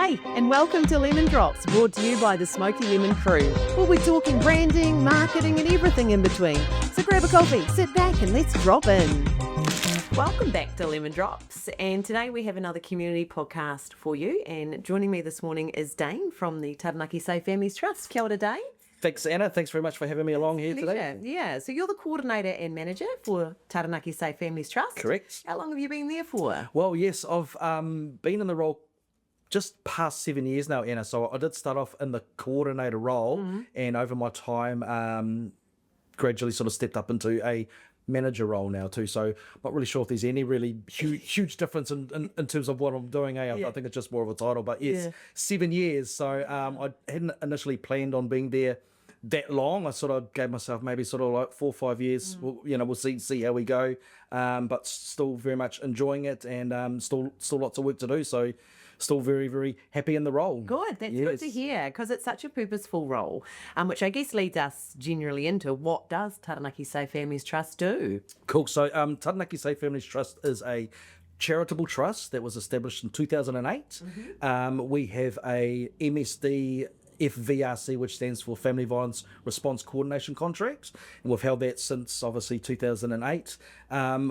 Hey, and welcome to Lemon Drops, brought to you by the Smoky Lemon crew. We'll be talking branding, marketing, and everything in between. So grab a coffee, sit back, and let's drop in. Welcome back to Lemon Drops, and today we have another community podcast for you. And joining me this morning is Dane from the Taranaki Safe Families Trust. Kia ora, Dane. Thanks, Anna. Thanks very much for having me along here today. Yeah, so you're the coordinator and manager for Taranaki Safe Families Trust. Correct. How long have you been there for? Well, yes, I've been in the role just past 7 years now, Anna. So I did start off in the coordinator role, and over my time, gradually sort of stepped up into a manager role now too. So not really sure if there's any really huge difference in terms of what I'm doing. I think it's just more of a title, but yes, 7 years. So I hadn't initially planned on being there that long. I sort of gave myself maybe sort of like 4 or 5 years. We'll see how we go, but still very much enjoying it, and still lots of work to do. So still very, very happy in the role. Good, that's good to hear, because it's such a purposeful role, which I guess leads us generally into what does Taranaki Safe Families Trust do? Cool. So Taranaki Safe Families Trust is a charitable trust that was established in 2008. We have a MSD FVRC, which stands for Family Violence Response Coordination Contract, and we've held that since obviously 2008.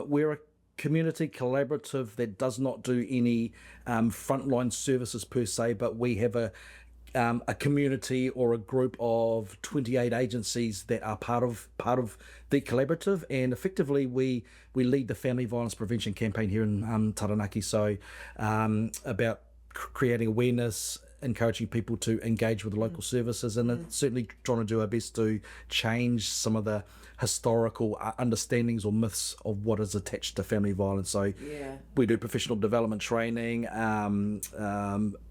We're a community collaborative that does not do any frontline services per se, but we have a community or a group of 28 agencies that are part of the collaborative, and effectively we lead the family violence prevention campaign here in Taranaki. So about creating awareness, encouraging people to engage with the local services, and certainly trying to do our best to change some of the historical understandings or myths of what is attached to family violence. So we do professional development training,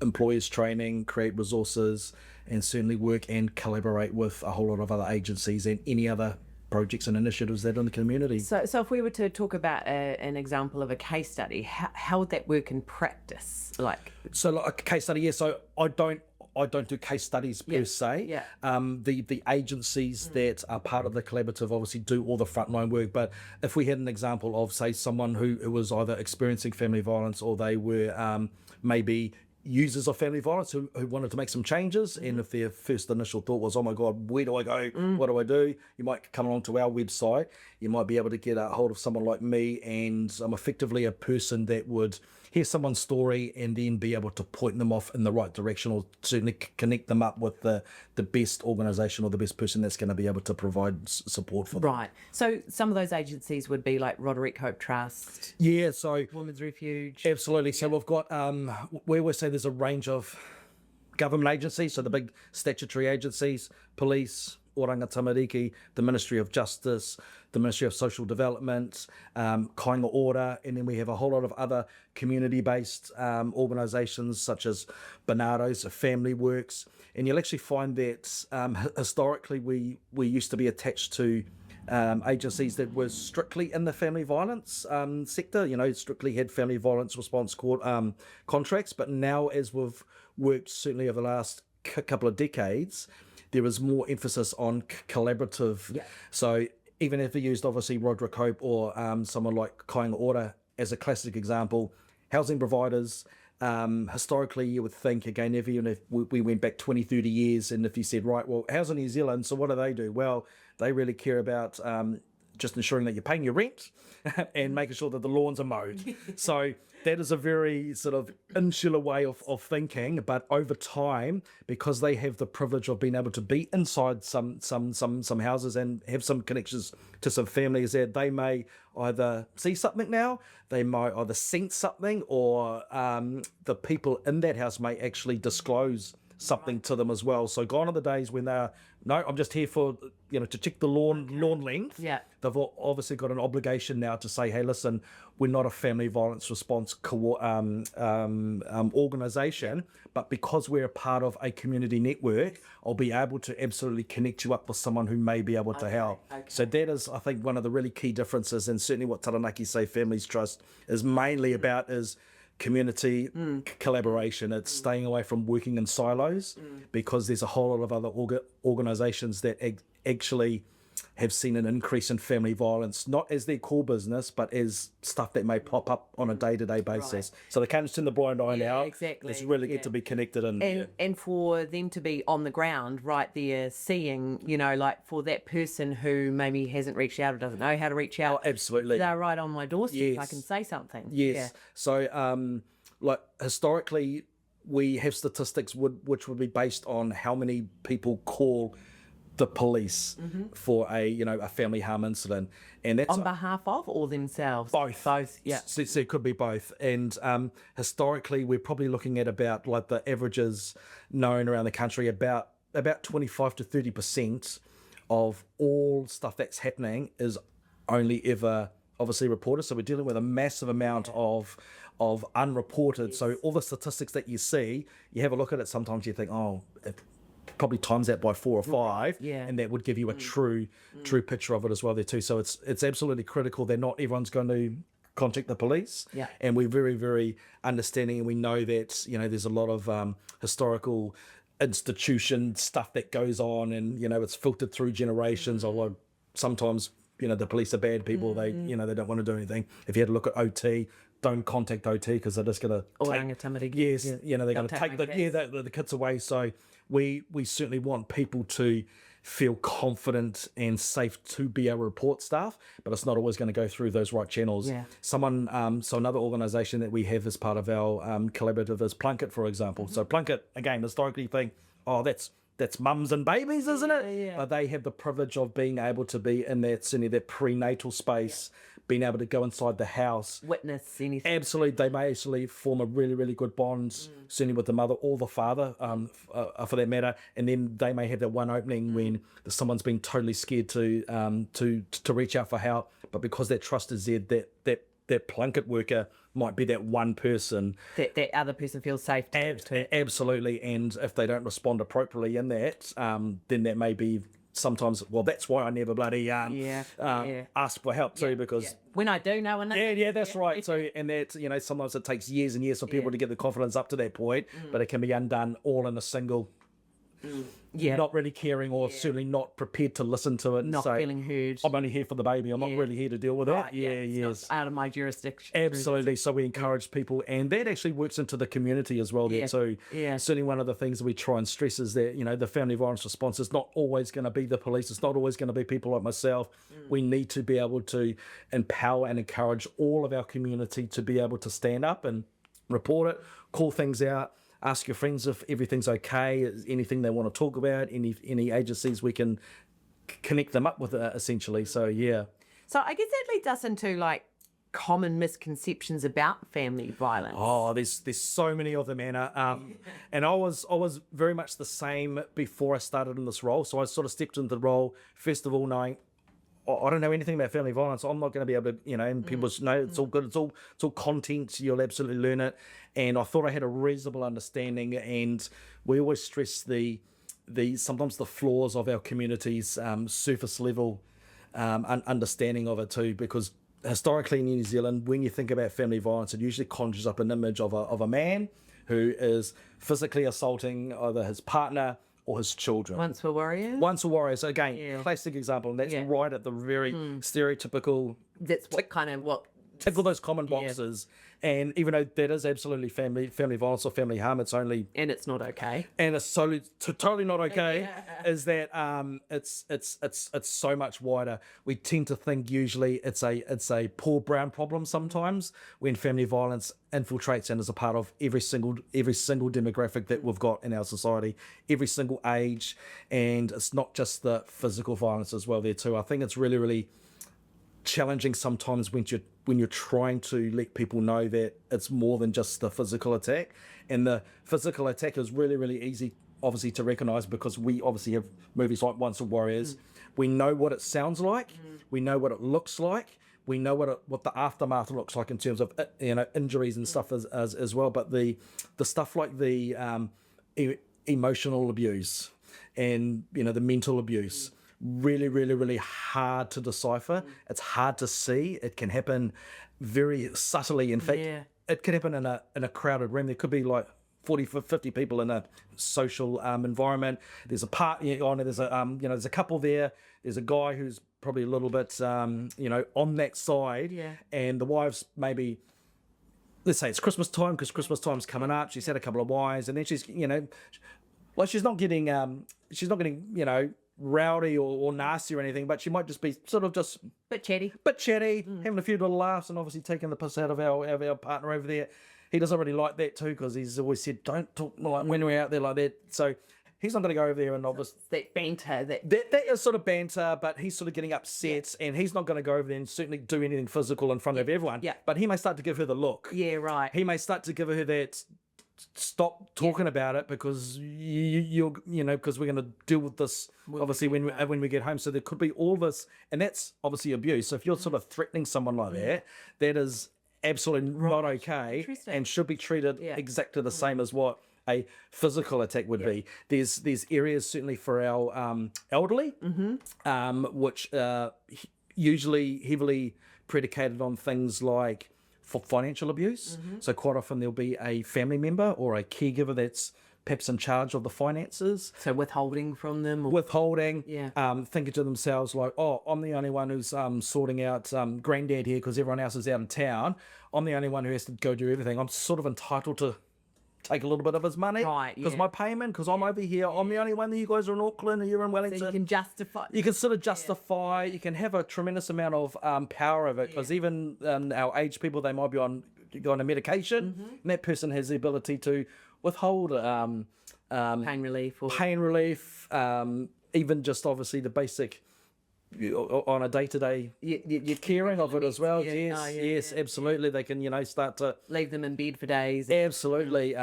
employers training, create resources, and certainly work and collaborate with a whole lot of other agencies and any other projects and initiatives that are in the community. So if we were to talk about an example of a case study, how would that work in practice? Like a case study, so I don't do case studies per se. The agencies that are part of the collaborative obviously do all the frontline work. But if we had an example of, say, someone who was either experiencing family violence, or they were maybe users of family violence who wanted to make some changes, and if their first initial thought was, oh my God, where do I go? What do I do? You might come along to our website. You might be able to get a hold of someone like me, and I'm effectively a person that would hear someone's story and then be able to point them off in the right direction, or certainly connect them up with the best organisation or the best person that's going to be able to provide support for them. Right. So some of those agencies would be like Roderick Hope Trust. Yeah, so Women's Refuge. Absolutely. So we've got where we say there's a range of government agencies, so the big statutory agencies, police, Oranga Tamariki, the Ministry of Justice, the Ministry of Social Development, Kāinga Ora, and then we have a whole lot of other community-based organisations such as Bernardo's, Family Works, and you'll actually find that historically we used to be attached to agencies that were strictly in the family violence sector, strictly had family violence response contracts, but now as we've worked certainly over the last couple of decades, there is more emphasis on collaborative. So even if we used obviously Roderick Hope or someone like Kāinga Ora as a classic example, housing providers, historically you would think, again, even if we went back 20, 30 years, and if you said, right, well, Housing New Zealand, so what do? Well, they really care about just ensuring that you're paying your rent and making sure that the lawns are mowed. So that is a very sort of insular way of thinking, but over time, because they have the privilege of being able to be inside some houses and have some connections to some families, that they may either see something now, they might either sense something, or the people in that house may actually disclose something to them as well. So gone are the days when they're, no, I'm just here for, to check the lawn length. They've obviously got an obligation now to say, hey, listen, we're not a family violence response organisation, but because we're a part of a community network, I'll be able to absolutely connect you up with someone who may be able to help. So that is, I think, one of the really key differences, and certainly what Taranaki Safe Families Trust is mainly about is community collaboration. It's staying away from working in silos, because there's a whole lot of other organisations that actually have seen an increase in family violence, not as their core business, but as stuff that may pop up on a day-to-day basis. So they can't just turn the blind eye now. Exactly. It's really good to be connected. And for them to be on the ground right there seeing, like for that person who maybe hasn't reached out or doesn't know how to reach out. Oh, absolutely. They're right on my doorstep. Yes. I can say something. Yes. Yeah. So, like historically, we have statistics which would be based on how many people call the police for a family harm incident, and that's On behalf of or themselves? both. Yeah. So it could be both. And historically, we're probably looking at about like the averages known around the country, about 25 to 30% of all stuff that's happening is only ever obviously reported. So we're dealing with a massive amount of unreported. So all the statistics that you see, you have a look at it, sometimes you think, oh, it probably times that by 4 or 5, and that would give you a true picture of it as well there too. So it's absolutely critical that not everyone's going to contact the police, and we're very, very understanding, and we know that there's a lot of historical institution stuff that goes on, and it's filtered through generations. Although sometimes the police are bad people, they they don't want to do anything. If you had a look at OT, don't contact OT because they're just going to They're going to take the kids away. So we certainly want people to feel confident and safe to be able to report stuff, but it's not always going to go through those right channels. So another organisation that we have as part of our collaborative is Plunket, for example. So Plunket, again, historically think, oh, that's mums and babies, isn't it? But they have the privilege of being able to be in certainly that prenatal space, being able to go inside the house, Witness anything. Absolutely, they may actually form a really, really good bond, certainly with the mother or the father, for that matter. And then they may have that one opening when someone's been totally scared to reach out for help, but because that trust is there, that Plunket worker might be that one person That other person feels safe to. Absolutely. And if they don't respond appropriately in that, then that may be sometimes, well, that's why I never bloody ask for help too, because when I do know enough. that's right. So, and that sometimes it takes years and years for people to get the confidence up to that point, but it can be undone all in a single not really caring or certainly not prepared to listen to it. Not feeling heard. I'm only here for the baby. I'm not really here to deal with it. It's not out of my jurisdiction. Absolutely. So we encourage people, and that actually works into the community as well there too. Certainly one of the things that we try and stress is that, the family violence response is not always going to be the police. It's not always going to be people like myself. We need to be able to empower and encourage all of our community to be able to stand up and report it, call things out. Ask your friends if everything's okay, anything they want to talk about, any agencies we can connect them up with, essentially. So, So I guess that leads us into like common misconceptions about family violence. Oh, there's so many of them, Anna. And I was very much the same before I started in this role. So I sort of stepped into the role, first of all, knowing, I don't know anything about family violence. I'm not going to be able to, and people know it's all good. It's all content. You'll absolutely learn it. And I thought I had a reasonable understanding. And we always stress sometimes the flaws of our community's surface level understanding of it too, because historically in New Zealand, when you think about family violence, it usually conjures up an image of a man who is physically assaulting either his partner or his children. Once were warriors. Once were warriors. Again, classic example, and that's right at the very stereotypical. That's what tick all those common boxes. And even though that is absolutely family violence or family harm, it's only, and it's not okay. And it's totally not okay. Is that it's so much wider. We tend to think usually it's a poor brown problem sometimes, when family violence infiltrates and is a part of every single demographic that we've got in our society, every single age, and it's not just the physical violence as well there too. I think it's really, really challenging sometimes when you're trying to let people know that it's more than just the physical attack. And the physical attack is really, really easy obviously to recognize, because we obviously have movies like Once Were Warriors. We know what it sounds like, we know what it looks like, we know what the aftermath looks like in terms of injuries and stuff as well. But the stuff like the emotional abuse and the mental abuse, really, really, really hard to decipher. It's hard to see. It can happen very subtly. In fact, it can happen in a crowded room. There could be like 40, 50 people in a social environment. There's a there's a couple there. There's a guy who's probably a little bit, on that side. Yeah. And the wife's maybe, let's say it's Christmas time, because Christmas time's coming up. She's had a couple of wines, and then she's, she's not getting, rowdy or nasty or anything, but she might just be sort of just Bit chatty. having a few little laughs, and obviously taking the piss out of our partner over there. He doesn't really like that too, because he's always said, don't talk like when we're out there like that. So he's not going to go over there and obviously... That banter. That is sort of banter, but he's sort of getting upset, and he's not going to go over there and certainly do anything physical in front of everyone. Yeah. But he may start to give her the look. Yeah, right. He may start to give her that... Stop talking about it, because because we're going to deal with this obviously when we get home. So there could be all this, and that's obviously abuse. So if you're sort of threatening someone like that, that is absolutely not okay, and should be treated exactly the same as what a physical attack would be. There's areas certainly for our elderly, which usually heavily predicated on things like for financial abuse. So quite often there'll be a family member or a caregiver that's perhaps in charge of the finances. So withholding from them. Withholding, thinking to themselves like, oh, I'm the only one who's sorting out granddad here because everyone else is out of town. I'm the only one who has to go do everything. I'm sort of entitled to take a little bit of his money, Right, because yeah. my payment, because I'm over here, I'm the only one that you guys are in Auckland and you're in Wellington. So you can justify. You can sort of justify, you can have a tremendous amount of power of it, because even our aged people, they might be on a medication, and that person has the ability to withhold Pain relief. pain relief, even just obviously the basic on a day-to-day caring of it as well. Yes, absolutely. They can absolutely start to leave them in bed for days. absolutely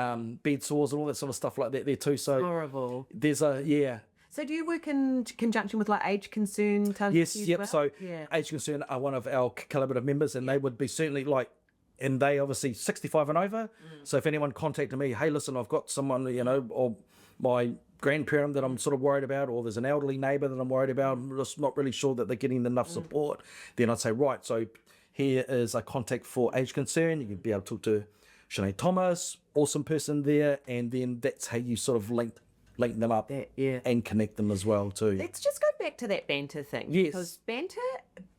bed sores and all that sort of stuff like that there too. So Horrible. there's So do you work in conjunction with like age concern? yes, yep. Well? So Yeah. Age Concern are one of our collaborative members, and they would be certainly like, and they obviously 65 and over. So if anyone contacted me, hey, listen, I've got someone, or my grandparent that I'm sort of worried about, or there's an elderly neighbour that I'm worried about, I'm just not really sure that they're getting enough support, then I'd say, right, so here is a contact for Age Concern. You can be able to talk to Sinead Thomas, awesome person there, and then that's how you sort of link them up and connect them as well too. Let's just go back to that banter thing. Yes. Because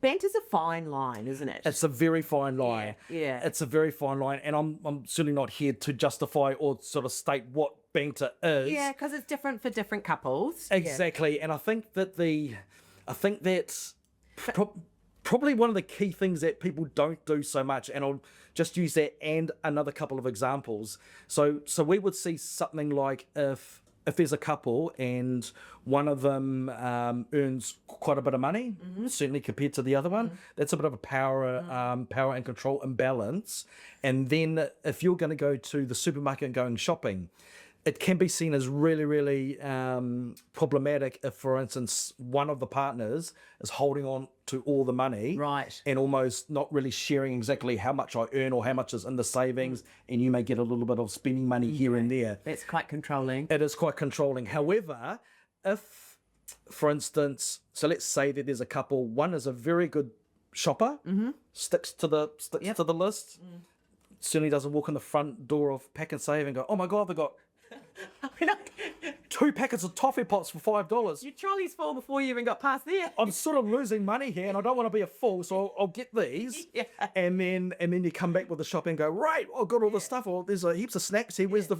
banter's a fine line, isn't it? It's a very fine line. Yeah. It's a very fine line, and I'm certainly not here to justify or sort of state what banter is. Yeah, because it's different for different couples. Exactly, and I think that's probably one of the key things that people don't do so much, and I'll just use that and another couple of examples. So we would see something like if there's a couple and one of them earns quite a bit of money, certainly compared to the other one, that's a bit of a power and control imbalance. And then if you're going to go to the supermarket and going shopping, it can be seen as really, really problematic if, for instance, one of the partners is holding on to all the money, Right. and almost not really sharing exactly how much I earn or how much is in the savings, and you may get a little bit of spending money here and there. That's quite controlling. It is quite controlling. However, if, for instance, so let's say that there's a couple, one is a very good shopper, sticks to the list, certainly doesn't walk in the front door of Pack and Save and go, oh my God, they got 2 packets of toffee pots for $5. Your trolley's full before you even got past there. I'm sort of losing money here, and I don't want to be a fool, so I'll get these. Yeah. And then you come back with the shop and go, right, I've got all the stuff. Or there's heaps of snacks here. Where's the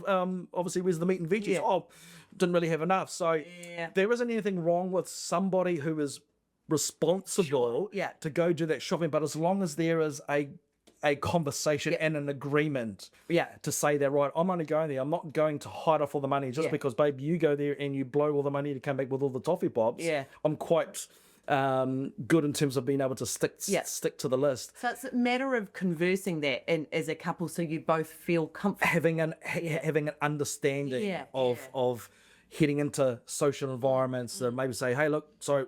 obviously where's the meat and veggies? Yeah. Oh, didn't really have enough. So there isn't anything wrong with somebody who is responsible to go do that shopping, but as long as there is a conversation and an agreement to say that, right, I'm only going there, I'm not going to hide off all the money just because, babe, you go there and you blow all the money to come back with all the toffee pops. I'm quite good in terms of being able to stick to the list. So it's a matter of conversing that as a couple, so you both feel comfortable. Having an understanding of heading into social environments that maybe say, hey, look, so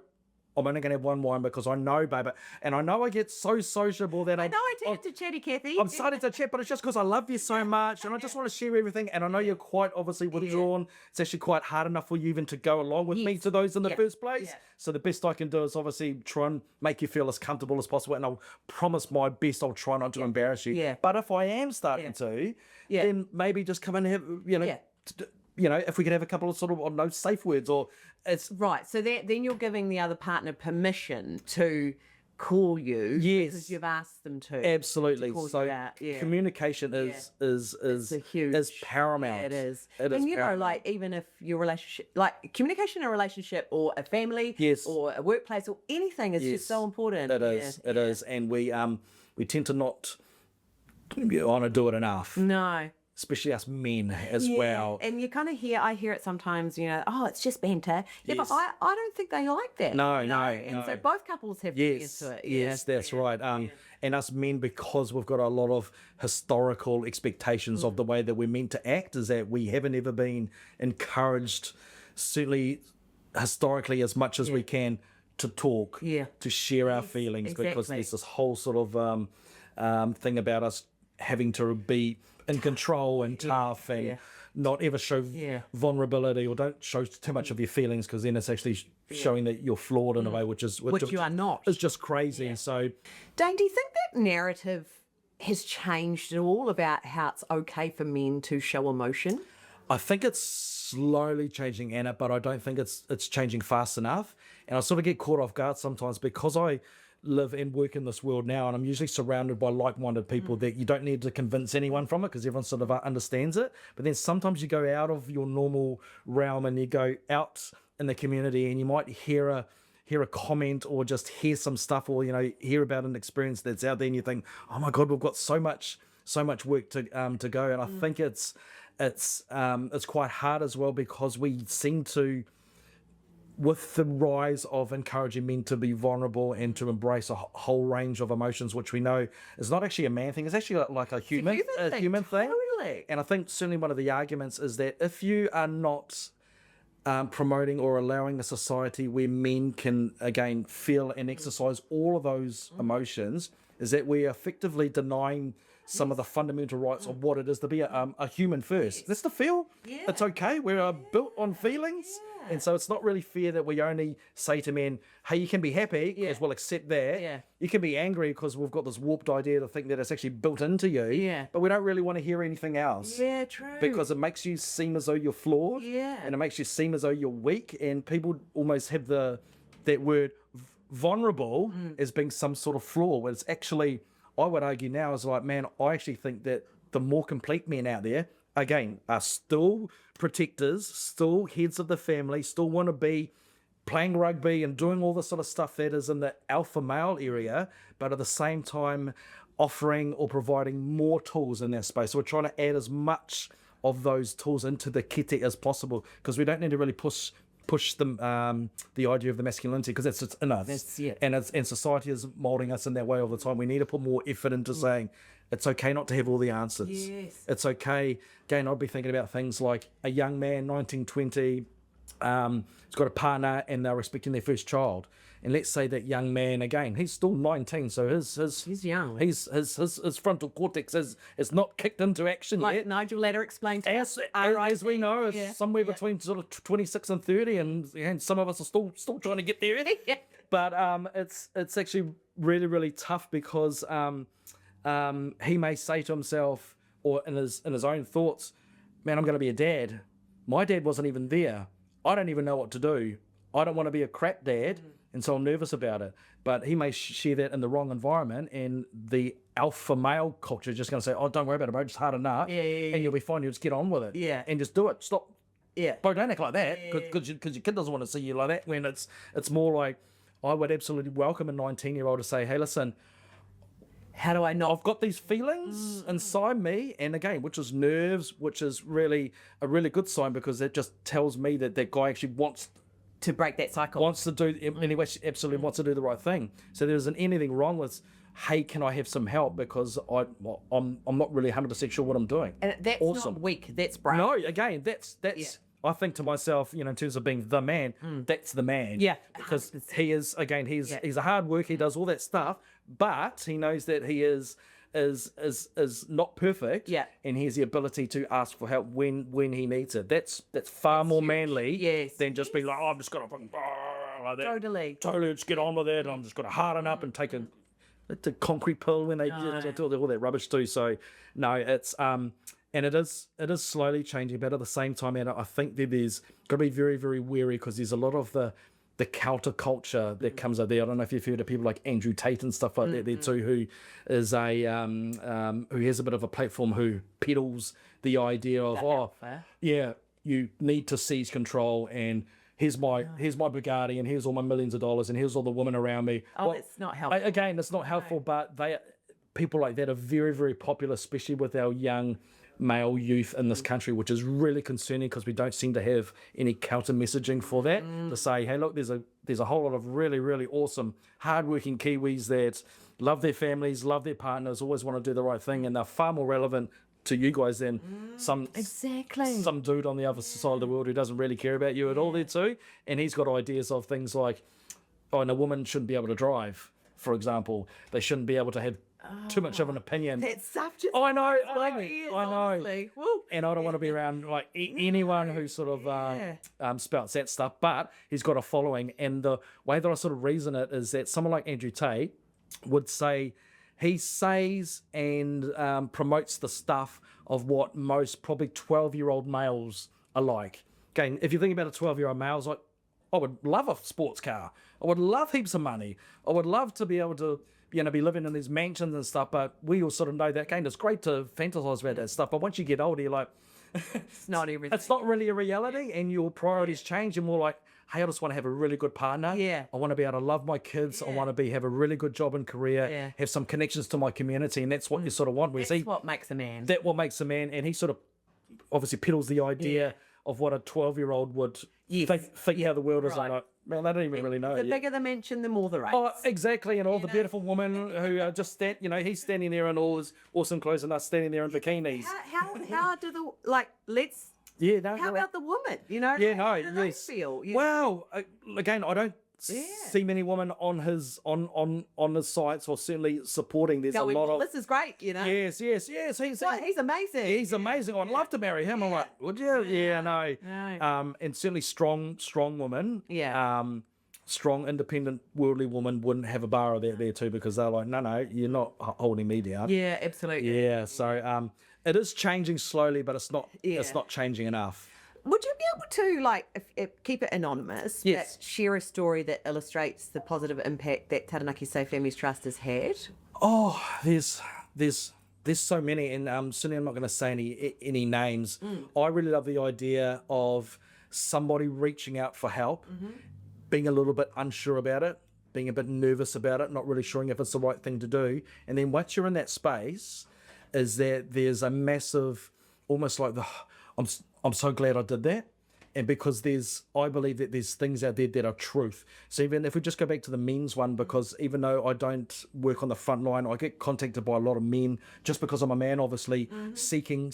I'm only going to have one wine because I know, babe. And I know I get so sociable that I know I tend to chatty Kathy. I'm starting to chat, but it's just because I love you so much and I just want to share everything. And I know you're quite obviously withdrawn. It's actually quite hard enough for you even to go along with me to those in the first place. Yeah. So the best I can do is obviously try and make you feel as comfortable as possible. And I'll promise my best I'll try not to embarrass you. Yeah. But if I am starting to, then maybe just come and have, if we could have a couple of sort of, I don't know, safe words or it's... Right, so then you're giving the other partner permission to call you because you've asked them to. Absolutely. To call So you out. communication is paramount. It is. It and is paramount. like even if your relationship, like communication in a relationship or a family or a workplace or anything is just so important. It is. It is. And we tend to not want to do it enough. No. Especially us men as well. And you kind of I hear it sometimes, oh, it's just banter. Yeah, but I don't think they like that. No. And so both couples have to get to it. Yes, that's right. And us men, because we've got a lot of historical expectations of the way that we're meant to act, is that we haven't ever been encouraged, certainly historically, as much as we can, to talk, to share our feelings, because there's this whole sort of thing about us having to be in control and tough and not ever show vulnerability or don't show too much of your feelings, because then it's actually showing that you're flawed in a way which you are not. It's just crazy. And so, Dane, do you think that narrative has changed at all about how it's okay for men to show emotion? I think it's slowly changing, Anna, but I don't think it's changing fast enough. And I sort of get caught off guard sometimes because I live and work in this world now, and I'm usually surrounded by like-minded people that you don't need to convince anyone from it, because everyone sort of understands it. But then sometimes you go out of your normal realm and you go out in the community, and you might hear a comment or just hear some stuff, or hear about an experience that's out there, and you think, oh my God, we've got so much work to go. And I think it's quite hard as well, because we seem to, with the rise of encouraging men to be vulnerable and to embrace a whole range of emotions, which we know is not actually a man thing, it's actually like a human thing. Totally. And I think certainly one of the arguments is that if you are not promoting or allowing a society where men can, again, feel and exercise all of those emotions, is that we're effectively denying some of the fundamental rights of what it is to be a human first. That's to feel. It's okay. We're built on feelings. And so it's not really fair that we only say to men, hey, you can be happy because we'll accept that. You can be angry because we've got this warped idea to think that it's actually built into you. But we don't really want to hear anything else. Yeah, true. Because it makes you seem as though you're flawed. And it makes you seem as though you're weak. And people almost have that word vulnerable as being some sort of flaw, where it's actually, I would argue now, is like, man, I actually think that the more complete men out there, again, are still protectors, still heads of the family, still want to be playing rugby and doing all the sort of stuff that is in the alpha male area, but at the same time offering or providing more tools in that space. So we're trying to add as much of those tools into the kete as possible, because we don't need to really push the idea of the masculinity, because that's just in us. And society is molding us in that way all the time. We need to put more effort into saying it's okay not to have all the answers. It's okay. Again, I'd be thinking about things like a young man, 19, 20, has got a partner and they're expecting their first child. And let's say that young man, again, he's still 19, so he's young. His frontal cortex is not kicked into action like yet. Nigel Latter explained to us. As we know, it's somewhere between sort of 26 and 30, and some of us are still trying to get there. But it's actually really, really tough, because he may say to himself, or in his own thoughts, man, I'm going to be a dad. My dad wasn't even there. I don't even know what to do. I don't want to be a crap dad, and so I'm nervous about it. But he may share that in the wrong environment, and the alpha male culture is just going to say, oh, don't worry about it, bro, just harden up, and you'll be fine, you'll just get on with it. And just do it. Stop. Bro, don't act like that, because your kid doesn't want to see you like that, when it's more like, I would absolutely welcome a 19-year-old to say, hey, listen, how do I not? I've got these feelings inside me, and again, which is nerves, which is really a really good sign, because it just tells me that that guy actually wants to break that cycle. Wants to do, anyway, absolutely wants to do the right thing. So there isn't anything wrong with, hey, can I have some help, because I'm not really 100% sure what I'm doing. And that's not weak, that's brave. No, again, that's I think to myself, in terms of being the man, that's the man. Yeah. Because he is, again, he's a hard worker, he does all that stuff, but he knows that he is not perfect. Yeah. And he has the ability to ask for help when he needs it. That's far more manly than just being like, oh, I'm just gonna fucking like that. Totally, let's get on with it. I'm just gonna harden up and take a concrete pill when they do all that rubbish too. So no, it's and it is slowly changing, but at the same time, and I think that there's got to be very, very wary, because there's a lot of the counterculture that comes out there. I don't know if you've heard of people like Andrew Tate and stuff like that there too, who is who has a bit of a platform, who peddles the idea of you need to seize control, and here's my Bugatti, and here's all my millions of dollars, and here's all the women around me. It's not helpful. Again, it's not helpful, but people like that are very, very popular, especially with our young male youth in this country, which is really concerning, because we don't seem to have any counter messaging for that, to say, hey, look, there's a whole lot of really, really awesome, hardworking Kiwis that love their families, love their partners, always want to do the right thing, and they're far more relevant to you guys than some dude on the other side of the world who doesn't really care about you at all there too. And he's got ideas of things like, and a woman shouldn't be able to drive, for example. They shouldn't be able to have too much of an opinion. That stuff just... I know. Honestly. Woo. And I don't want to be around like anyone who sort of spouts that stuff. But he's got a following, and the way that I sort of reason it is that someone like Andrew Tate would say, he says and promotes the stuff of what most probably 12-year-old males are like. Okay, if you think about a 12-year-old male, it's like, I would love a sports car. I would love heaps of money. I would love to be able to, be living in these mansions and stuff. But we all sort of know that, again, it's great to fantasize about that stuff. But once you get older, you're like, it's not everything. It's not really a reality, and your priorities change. And more like, hey, I just want to have a really good partner. Yeah. I want to be able to love my kids. I want to have a really good job and career. Have some connections to my community, and that's what you sort of want. That's what makes a man. That's what makes a man, and he sort of obviously peddles the idea of what a 12-year-old would think how the world is. Like, man, they don't even really know. The bigger the mansion, the more the race. Oh, exactly, and all the beautiful women who are just he's standing there in all his awesome clothes, and us standing there in bikinis. How do let's... How about the woman? How do they feel? Well, again, I don't see many women on his sites, or certainly supporting. There's a lot of... This is great, Yes. He's amazing. He's amazing. I'd love to marry him. I'm like, would you? Yeah, no. And certainly strong woman. Yeah. Strong, independent, worldly woman wouldn't have a bar there too, because they're like, no, you're not holding me down. Yeah, absolutely. Yeah, so it is changing slowly, but it's not changing enough. Would you be able to, if keep it anonymous, but share a story that illustrates the positive impact that Taranaki Safe Families Trust has had? Oh, there's so many, and certainly I'm not going to say any names. I really love the idea of somebody reaching out for help, being a little bit unsure about it, being a bit nervous about it, not really sure if it's the right thing to do, and then once you're in that space, is that there's a massive, almost like I'm so glad I did that. And because I believe that there's things out there that are truth. So even if we just go back to the men's one, because even though I don't work on the front line, I get contacted by a lot of men just because I'm a man, obviously, seeking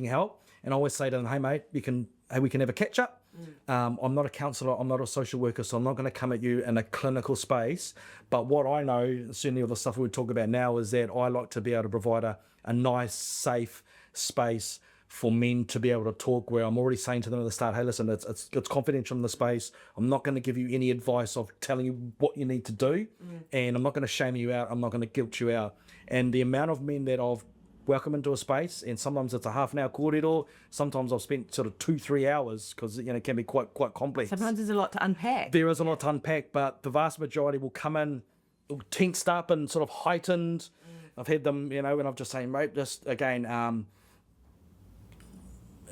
help. And I always say to them, hey mate, we can have a catch up. I'm not a counsellor, I'm not a social worker, so I'm not going to come at you in a clinical space. But what I know, certainly all the stuff we talk about now, is that I like to be able to provide a nice, safe space for men to be able to talk, where I'm already saying to them at the start, hey, listen, it's confidential in the space. I'm not going to give you any advice of telling you what you need to do, and I'm not going to shame you out. I'm not going to guilt you out. And the amount of men that I've welcomed into a space, and sometimes it's a half an hour corridor, sometimes I've spent sort of 2-3 hours, because it can be quite complex. Sometimes there's a lot to unpack. There is a lot to unpack, but the vast majority will come in tensed up and sort of heightened. I've had them, and I've just saying, mate, just again,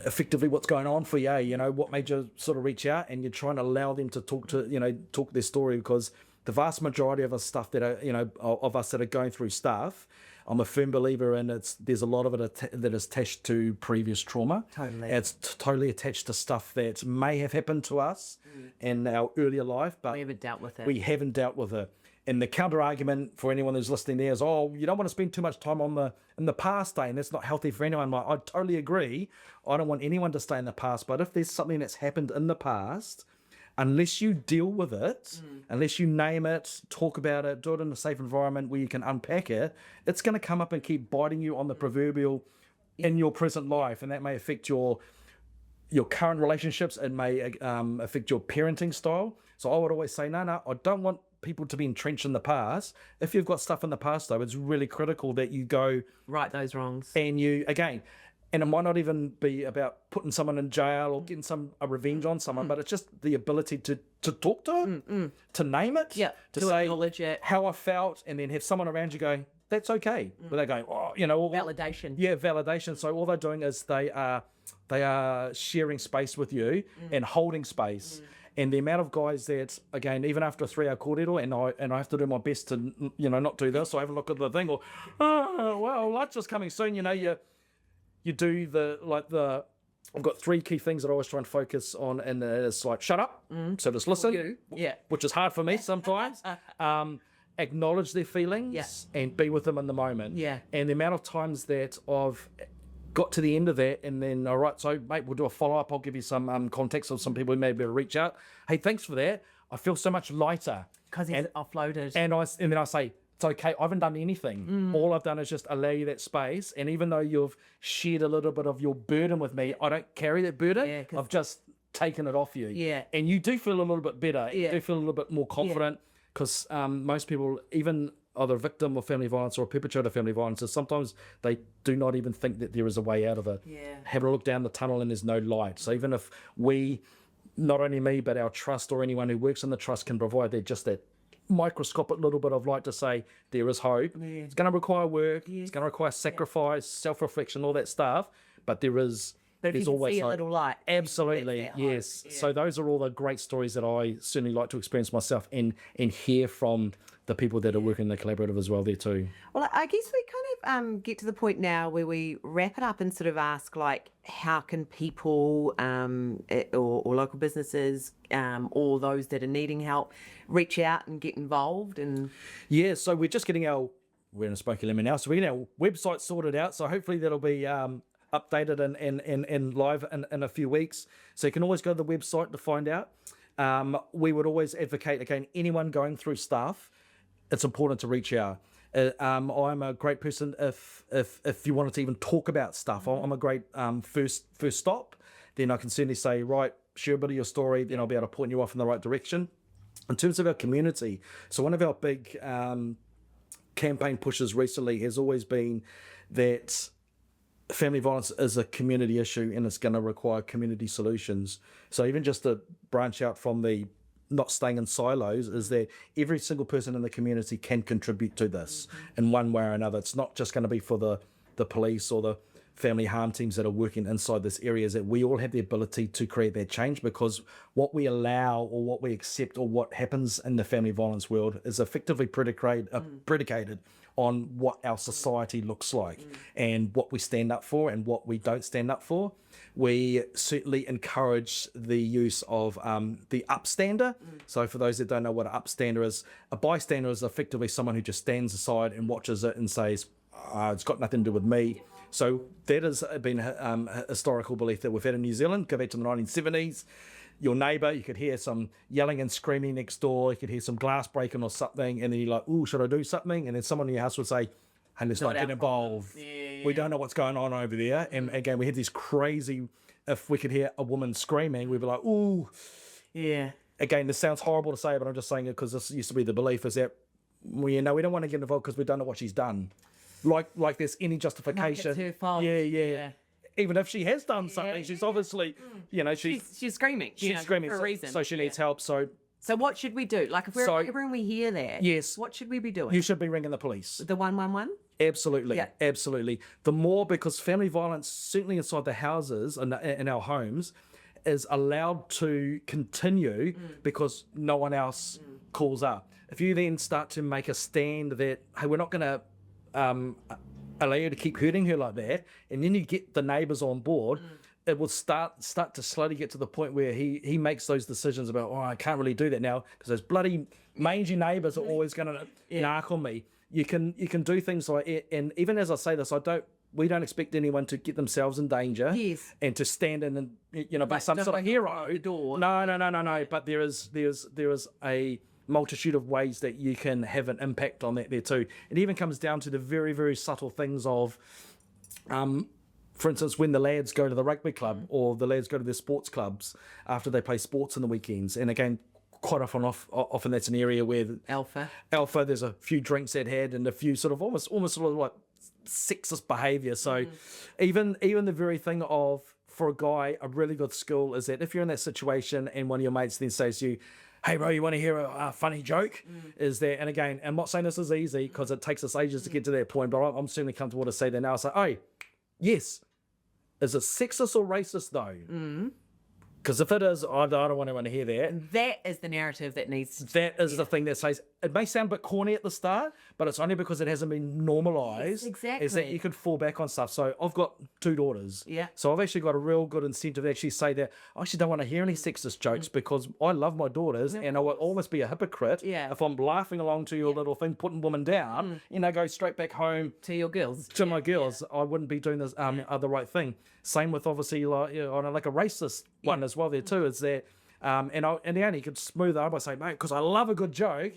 effectively what's going on for you, what made you sort of reach out, and you're trying to allow them to talk their story, because the vast majority of us stuff that are, of us that are going through stuff, I'm a firm believer in there's a lot of it that is attached to previous trauma. Totally. It's totally attached to stuff that may have happened to us in our earlier life, but we haven't dealt with it. We haven't dealt with it. And the counter argument for anyone who's listening there is, oh, you don't want to spend too much time in the past, and that's not healthy for anyone. Like, I totally agree. I don't want anyone to stay in the past. But if there's something that's happened in the past, unless you deal with it, unless you name it, talk about it, do it in a safe environment where you can unpack it, it's going to come up and keep biting you on the proverbial in your present life. And that may affect your current relationships. It may affect your parenting style. So I would always say, no, I don't want people to be entrenched in the past. If you've got stuff in the past, though, it's really critical that you go right those wrongs. And you, again, and it might not even be about putting someone in jail or getting a revenge on someone, but it's just the ability to talk to it, to name it, to say acknowledge it, how I felt, and then have someone around you go, that's okay. But they're going, oh, validation. Yeah, validation. So all they're doing is they are sharing space with you and holding space. And the amount of guys that, again, even after a 3-hour kōrero, and I have to do my best to, not do this, or have a look at the thing, or, oh, well, lunch is coming soon, you do I've got 3 key things that I always try and focus on, and it's like, shut up, so just listen, which is hard for me sometimes, acknowledge their feelings, and be with them in the moment. And the amount of times that I've got to the end of that, and then, all right, so mate, we'll do a follow-up. I'll give you some context of some people who may be able to reach out. Hey, thanks for that. I feel so much lighter. Because he's offloaded. And then I say, it's okay, I haven't done anything. All I've done is just allow you that space. And even though you've shared a little bit of your burden with me, I don't carry that burden. I've just taken it off you. And you do feel a little bit better. You do feel a little bit more confident, because most people, even either a victim of family violence or a perpetrator of family violence, sometimes they do not even think that there is a way out of it. Having a look down the tunnel and there's no light. So even if we, not only me, but our trust or anyone who works in the trust can provide that microscopic little bit of light to say there is hope. It's going to require work. It's going to require sacrifice, self-reflection, all that stuff. But there's always a little light. Absolutely, yes. So those are all the great stories that I certainly like to experience myself and hear from the people that are working in the collaborative as well there too. Well, I guess we kind of get to the point now where we wrap it up and sort of ask, like, how can people or local businesses or those that are needing help reach out and get involved? And so we're just getting we're in a Smoky Lemon now, so we're getting our website sorted out. So hopefully that'll be updated and live in a few weeks. So you can always go to the website to find out. We would always advocate, again, anyone going through stuff, it's important to reach out. I'm a great person if you wanted to even talk about stuff. I'm a great first stop. Then I can certainly say, right, share a bit of your story, then I'll be able to point you off in the right direction. In terms of our community, so one of our big campaign pushes recently has always been that family violence is a community issue and it's going to require community solutions. So even just to branch out from the not staying in silos, is that every single person in the community can contribute to this in one way or another. It's not just going to be for the police or the family harm teams that are working inside this area, is that we all have the ability to create that change, because what we allow or what we accept or what happens in the family violence world is effectively predicated on what our society looks like and what we stand up for and what we don't stand up for. We certainly encourage the use of the upstander. So for those that don't know what an upstander is, a bystander is effectively someone who just stands aside and watches it and says, it's got nothing to do with me. So that has been a historical belief that we've had in New Zealand, go back to the 1970s. Your neighbour, you could hear some yelling and screaming next door, you could hear some glass breaking or something, and then you're like, ooh, should I do something? And then someone in your house would say, hey, let's not get involved. We don't know what's going on over there. And again, we had this crazy, if we could hear a woman screaming, we'd be like, ooh. Yeah. Again, this sounds horrible to say, but I'm just saying it because this used to be the belief, is that, we don't want to get involved because we don't know what she's done. Like there's any justification. Like it's her fault. Yeah. Even if she has done something, she's obviously, she's screaming. She's screaming for a reason. So she needs help. So what should we do? Like, if when we hear that, yes, what should we be doing? You should be ringing the police. The 111? Absolutely, absolutely. The more, because family violence, certainly inside the houses and in our homes, is allowed to continue because no one else calls up. If you then start to make a stand that, hey, we're not going to allow you to keep hurting her like that, and then you get the neighbours on board, it will start to slowly get to the point where he makes those decisions about, oh, I can't really do that now because those bloody mangy neighbours are always going to narc on me. You can do things like it, and even as I say this, we don't expect anyone to get themselves in danger and to stand in and be some sort of hero. No. But there is a multitude of ways that you can have an impact on that there too. It even comes down to the very, very subtle things of, for instance, when the lads go to the rugby club or the lads go to their sports clubs after they play sports on the weekends, and again, quite often that's an area where alpha, there's a few drinks they'd had and a few sort of almost sort of like sexist behaviour. So even the very thing of, for a guy, a really good skill is that if you're in that situation and one of your mates then says to you, hey bro, you want to hear a funny joke? Is that, and again, I'm not saying this is easy because it takes us ages to get to that point, but I'm certainly comfortable to say that now. I say, oh, yes. Is it sexist or racist though? Because if it is, I don't want anyone to hear that. That is the narrative that needs to... That is the thing that says... It may sound a bit corny at the start, but it's only because it hasn't been normalised. Yes, exactly. Is that you could fall back on stuff. So I've got 2 daughters. Yeah. So I've actually got a real good incentive to actually say that I actually don't want to hear any sexist jokes because I love my daughters and I would almost be a hypocrite if I'm laughing along to your little thing, putting women down, go straight back home... To your girls. To my girls. I wouldn't be doing this the right thing. Same with obviously like on a racist one as well there too, is that and the only could smooth it up by saying, mate, because I love a good joke,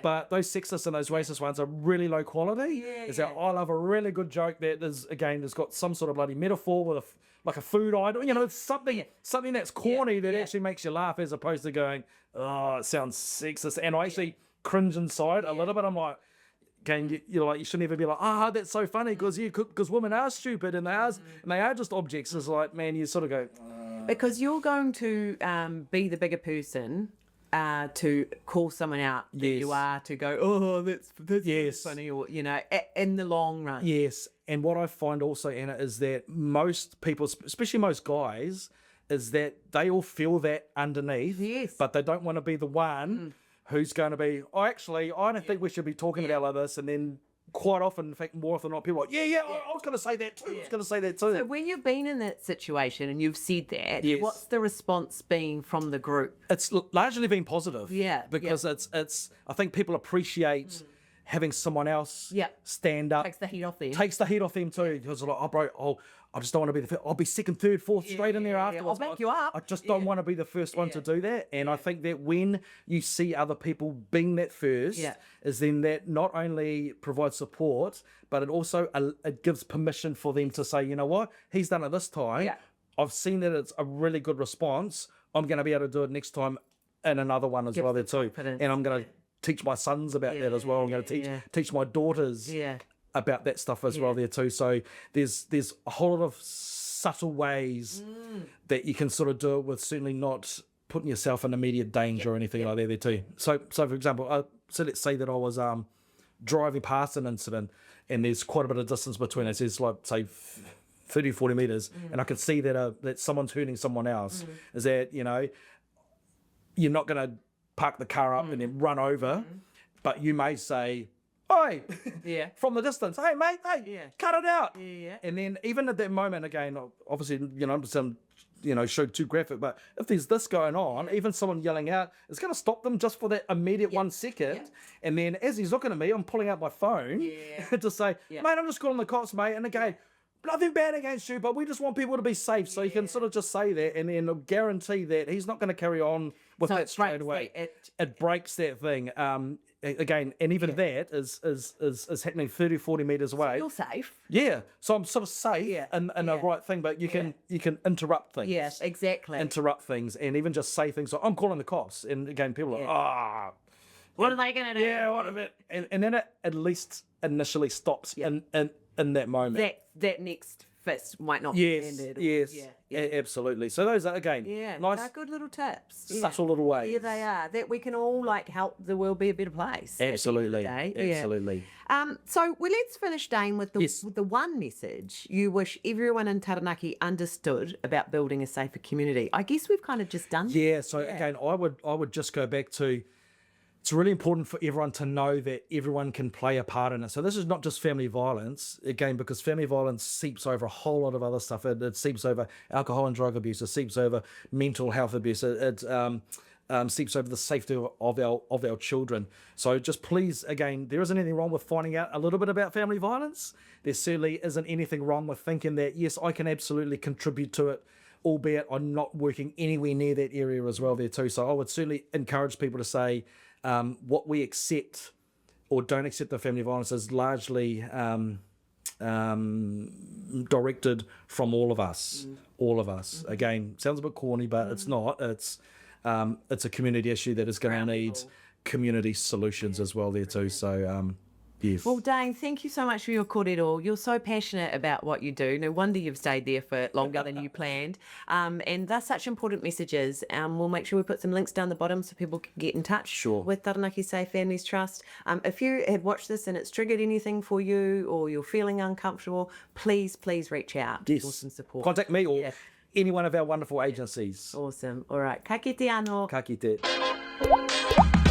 but those sexist and those racist ones are really low quality. That I love a really good joke that is, again, has got some sort of bloody metaphor with like a food item, it's something that's corny that actually makes you laugh as opposed to going, oh, it sounds sexist. And I actually cringe inside a little bit. I'm like, again, you shouldn't ever be like, that's so funny because women are stupid and they are just objects. It's like, man, you sort of go... Because you're going to be the bigger person to call someone out that you are, to go, that's funny, or, in the long run. Yes, and what I find also, Anna, is that most people, especially most guys, is that they all feel that underneath, but they don't want to be the one who's going to be, I don't think we should be talking about like this, and then quite often, in fact, more often than not, people are like, I was going to say that too. So when you've been in that situation and you've said that, what's the response been from the group? It's largely been positive. Because it's. I think people appreciate having someone else stand up. Takes the heat off them. Takes the heat off them too. Because like, oh, bro, I just don't want to be the first. I'll be second, third, fourth, straight in there afterwards. I'll back you up. I just don't want to be the first one to do that. And I think that when you see other people being that first, is then that not only provides support, but it also it gives permission for them to say, you know what, he's done it this time. I've seen that it's a really good response. I'm going to be able to do it next time in another one as well there too. And I'm going to teach my sons about that as well. I'm going to teach my daughters about that stuff as well there too. So there's a whole lot of subtle ways that you can sort of do it with certainly not putting yourself in immediate danger or anything like that there too. So for example, so let's say that I was driving past an incident and there's quite a bit of distance between us. There's like, say, 30, 40 metres, and I can see that someone's hurting someone else. Is that, you're not going to park the car up and then run over, but you may say, oi, from the distance, hey mate, cut it out. And then even at that moment, again, obviously, show too graphic, but if there's this going on, even someone yelling out, it's going to stop them just for that immediate 1 second. And then as he's looking at me, I'm pulling out my phone to say, mate, I'm just calling the cops, mate. And again, nothing bad against you, but we just want people to be safe. So you can sort of just say that, and then guarantee that he's not going to carry on with that straight away. It breaks that thing. Again, and even that is happening 30, 40 metres away. So you're safe. Yeah. So I'm sort of safe in the right thing, but you can interrupt things. Yeah, exactly. Interrupt things, and even just say things like, I'm calling the cops. And again, people are like, what are they going to do? Yeah, what of it? And then it at least initially stops in that moment. That next fist might not be ended. Yes, absolutely. So those are, again, nice, they're good little tips. Subtle little ways. Yeah, they are. That we can all help the world be a better place. Absolutely. Absolutely. So let's finish, Dane, with the one message you wish everyone in Taranaki understood about building a safer community. I guess we've kind of just done that. Yeah, so again, I would just go back to it's really important for everyone to know that everyone can play a part in it. So this is not just family violence, again, because family violence seeps over a whole lot of other stuff. It seeps over alcohol and drug abuse. It seeps over mental health abuse. It seeps over the safety of our children. So just please, again, there isn't anything wrong with finding out a little bit about family violence. There certainly isn't anything wrong with thinking that, yes, I can absolutely contribute to it, albeit I'm not working anywhere near that area as well there too. So I would certainly encourage people to say, what we accept or don't accept of family violence is largely directed from all of us. All of us. Again, sounds a bit corny, but it's not. It's a community issue that is going to need community solutions as well there too. So yes. Well, Dane, thank you so much for your kōrero. You're so passionate about what you do. No wonder you've stayed there for longer than you planned. And they're such important messages. We'll make sure we put some links down the bottom so people can get in touch with Taranaki Safe Families Trust. If you had watched this and it's triggered anything for you or you're feeling uncomfortable, please reach out for some support. Contact me or any one of our wonderful agencies. Awesome. All right. Ka kite anō. Ka kite.